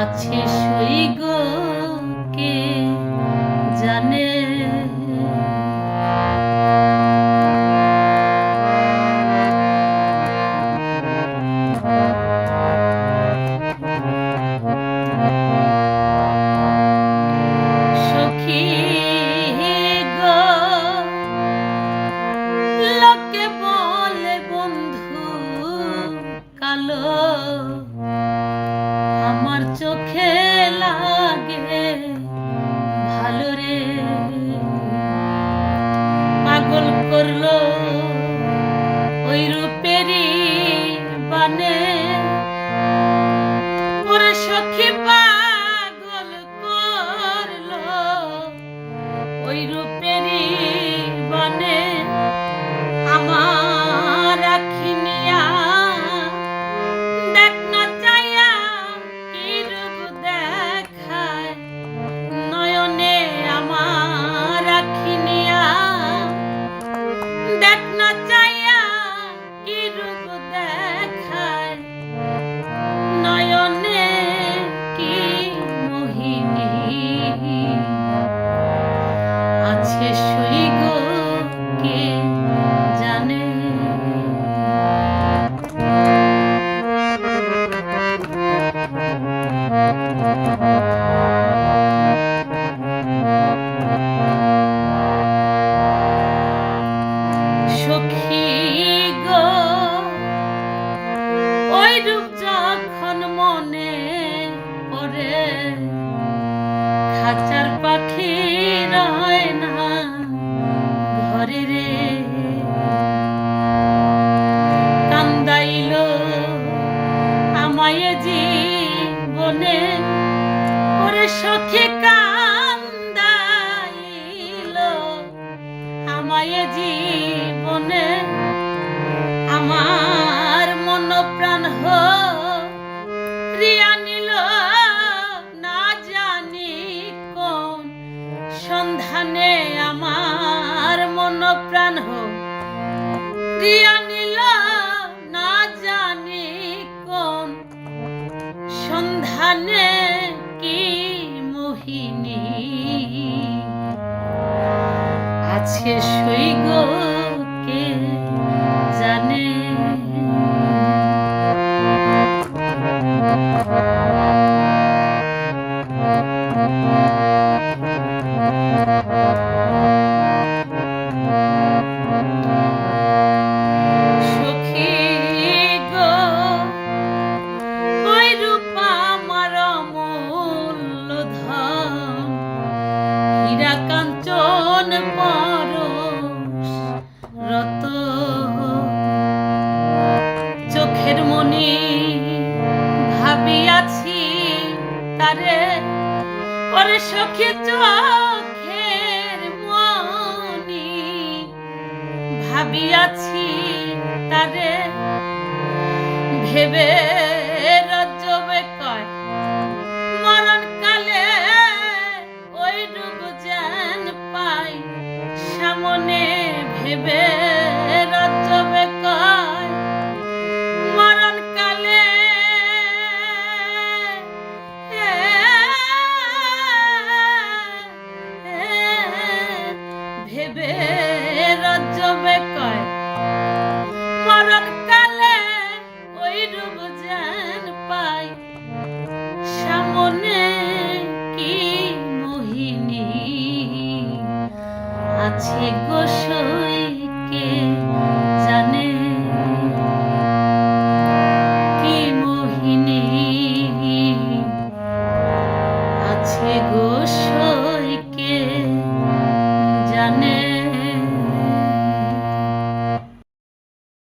আছে সই গো কে জানে। সখী গো লোকে বলে বন্ধু কালো, আমার চোখে লাগে ভালো রে। পাগল করলো ওই রূপেরই বানে, ওরে সখী পাগল করলো ওই রূপেরই বানে। আমার আখিনিয়া দেখ না চাইয়া কি রূপ দেখায় নয়নে। আমার আখিনিয়া দেখ না চাইয়া কি রূপ দেখায় নয়নে। কি মোহিনী আছে সই গো কে জানে। সখী গো ওই রূপ যখন মনে পড়ে, খাঁচার পাখি রয় না ঘরে রে। কান্দাইল আমায় জীবনে, ওরে সখী কান্দাইল আমায় জীবনে। আমার মন প্রাণ রিয়া নিল না জানি কোন সন্ধানে। আমার মন প্রাণ রিয়া নিল না জানি কোন সন্ধানে। কি মোহিনী আছে সই গো কে জানে। সখী গো ওই রূপ আমার অমূল্য ধন, হীরা কাঞ্চন পরশ রতন। চোখের মনি ভাবিয়াছি তারে, ওরে সখী চোখের মনি ভাবিয়াছি তারে। ভেবে রজবে কয় মরণ কালে ওই রূপ যেন পাই সামনে। ভেবে রজবে কয় মরণ কালে ভেবে রজবে কয় মরণ কালে ওই রূপ যেন পাই সামনে। কি মোহিনী আছে গো।